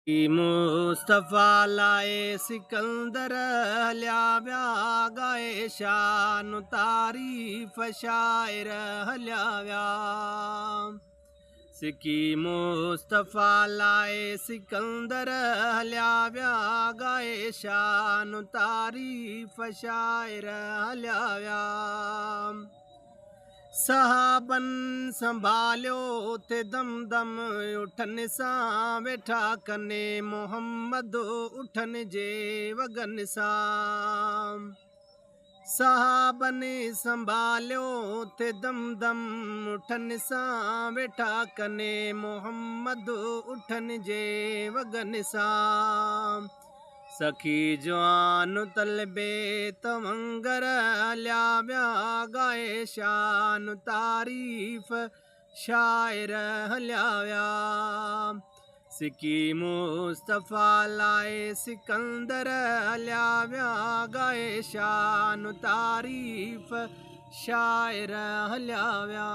मुस्तफ़ा लाए सिकंदर हलिया व्या गाए शान तारीफ़ शाइर हलिया व्या। सिकी मुस्तफ़ा लाए सिकंदर हलिया व्या गाए शान तारीफ़ शाइर हलिया व्या। सहाबन संभालियो थे दम दम उठन सां वेठा कने मोहम्मद उठन जे वगन सां। सहाबन संभालियो थे दम दम उठन सां वेठा कने मोहम्मद उठन जे वगन सां। सखी जवान तलबे तवंगर हलिया व्या गाए शान तारीफ़ शाइर हलिया व्या। सिकी मुस्तफ़ा लाए सिकंदर हलिया व्या गाए शान तारीफ़ शाइर हलिया व्या।